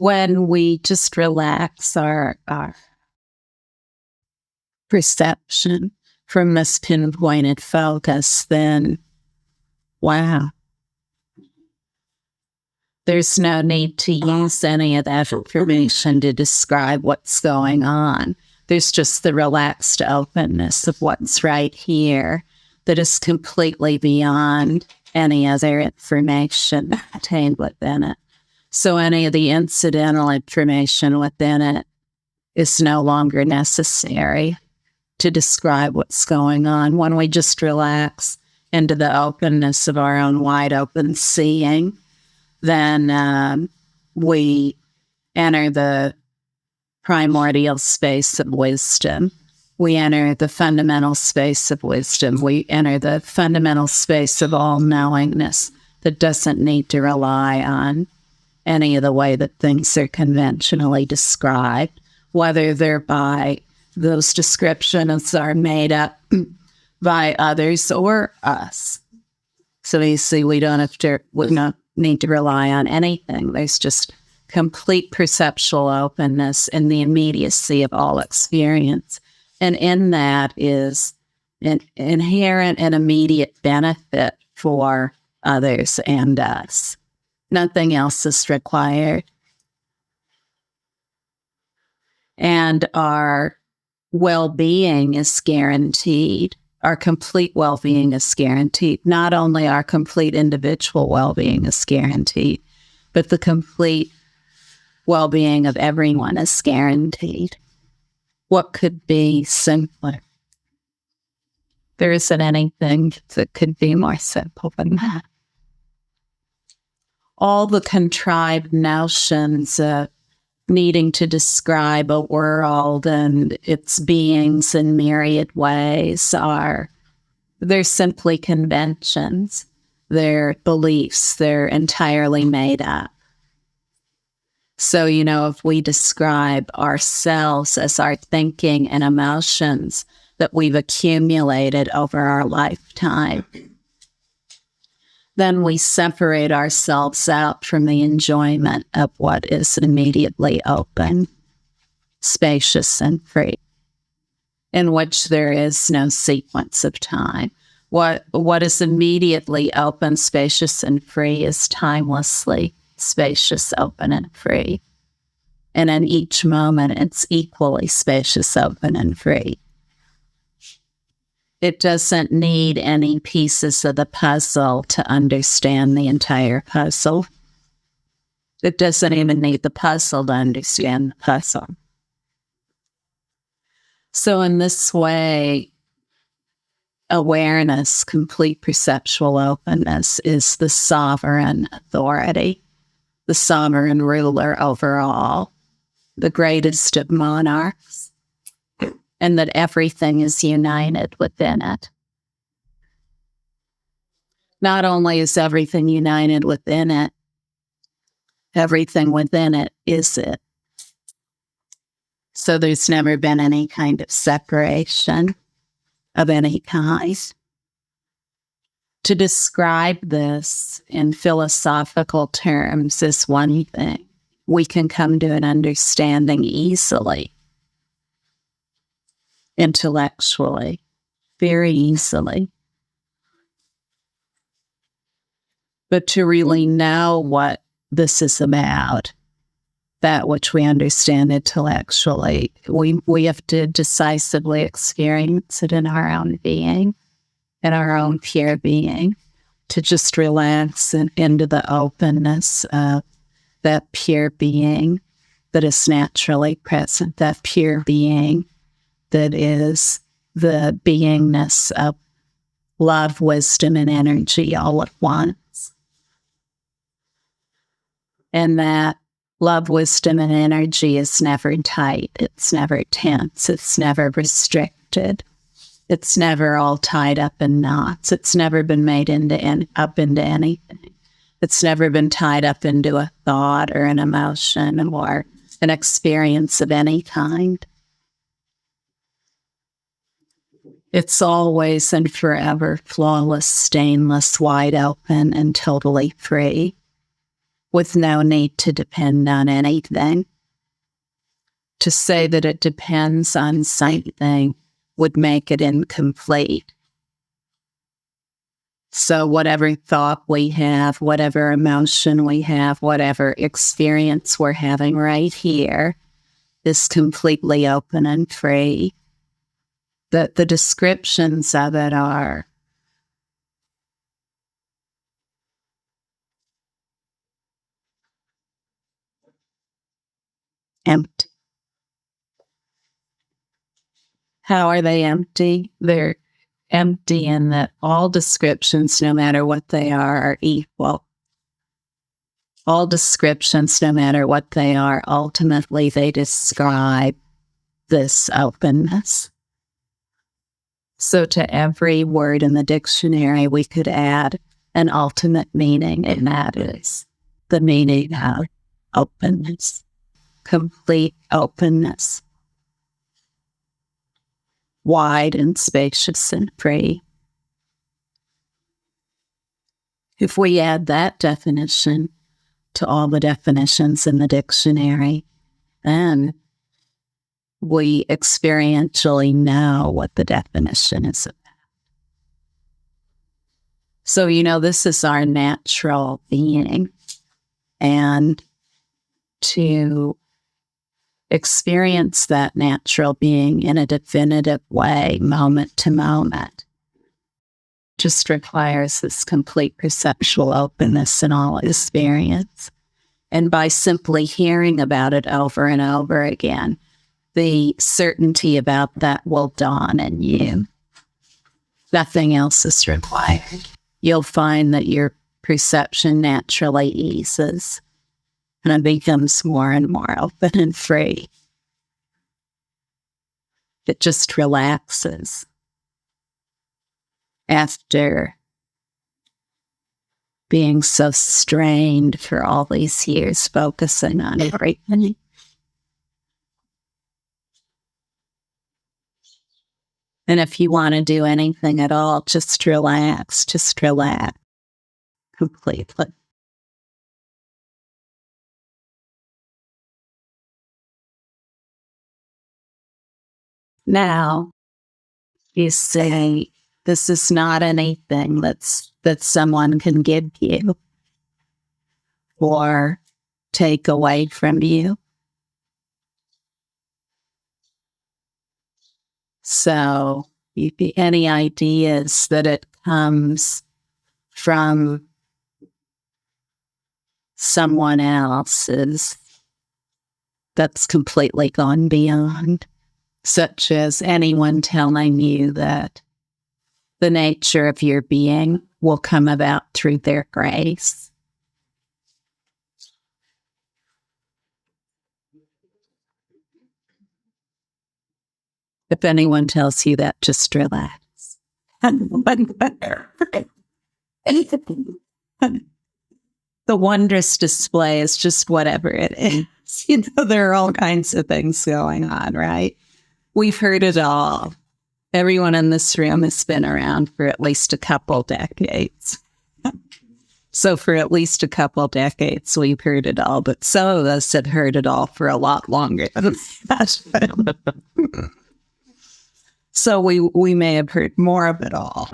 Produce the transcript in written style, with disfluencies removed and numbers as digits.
when we just relax our perception from this pinpointed focus, then, wow, there's no need to use any of that information to describe what's going on. There's just the relaxed openness of what's right here that is completely beyond any other information contained within it. So any of the incidental information within it is no longer necessary to describe what's going on. When we just relax into the openness of our own wide open seeing, then we enter the primordial space of wisdom. We enter the fundamental space of wisdom. We enter the fundamental space of all-knowingness that doesn't need to rely on any of the way that things are conventionally described, whether they're by those descriptions are made up by others or us. So you see, we don't need to rely on anything. There's just complete perceptual openness in the immediacy of all experience. And in that is an inherent and immediate benefit for others and us. Nothing else is required. And our well-being is guaranteed. Our complete well-being is guaranteed. Not only our complete individual well-being is guaranteed, but the complete well-being of everyone is guaranteed. What could be simpler? There isn't anything that could be more simple than that. All the contrived notions of needing to describe a world and its beings in myriad ways they're simply conventions. They're beliefs. They're entirely made up. So, if we describe ourselves as our thinking and emotions that we've accumulated over our lifetime, then we separate ourselves out from the enjoyment of what is immediately open, spacious, and free, in which there is no sequence of time. What is immediately open, spacious, and free is timelessly spacious, open, and free. And in each moment, it's equally spacious, open, and free. It doesn't need any pieces of the puzzle to understand the entire puzzle. It doesn't even need the puzzle to understand the puzzle. So in this way, awareness, complete perceptual openness, is the sovereign authority, the sovereign ruler over all, the greatest of monarchs, and that everything is united within it. Not only is everything united within it, everything within it is it. So there's never been any kind of separation of any kind. To describe this in philosophical terms is one thing. We can come to an understanding easily, intellectually, very easily. But to really know what this is about, that which we understand intellectually, we have to decisively experience it in our own being, in our own pure being, to just relax into the openness of that pure being that is naturally present, that pure being that is the beingness of love, wisdom, and energy all at once. And that love, wisdom, and energy is never tight. It's never tense. It's never restricted. It's never all tied up in knots. It's never been made up into anything. It's never been tied up into a thought or an emotion or an experience of any kind. It's always and forever flawless, stainless, wide open, and totally free. with no need to depend on anything. To say that it depends on something would make it incomplete. So whatever thought we have, whatever emotion we have, whatever experience we're having right here is completely open and free. The descriptions of it are empty. How are they empty? They're empty in that all descriptions, no matter what they are equal. All descriptions, no matter what they are, ultimately they describe this openness. So to every word in the dictionary, we could add an ultimate meaning, and that is the meaning of openness, complete openness, wide and spacious and free. If we add that definition to all the definitions in the dictionary, then we experientially know what the definition is about. So, this is our natural being. And to experience that natural being in a definitive way, moment to moment, just requires this complete perceptual openness in all experience. And by simply hearing about it over and over again, the certainty about that will dawn in you. Nothing else is required. You'll find that your perception naturally eases and it becomes more and more open and free. It just relaxes after being so strained for all these years, focusing on everything. And if you want to do anything at all, just relax completely. Now, you say, this is not anything that someone can give you or take away from you. So, any ideas that it comes from someone else's that's completely gone beyond, such as anyone telling you that the nature of your being will come about through their grace. If anyone tells you that, just relax. The wondrous display is just whatever it is. There are all kinds of things going on, right? We've heard it all. Everyone in this room has been around for at least a couple decades. So for at least a couple decades, we've heard it all, but some of us have heard it all for a lot longer than that. So we may have heard more of it all.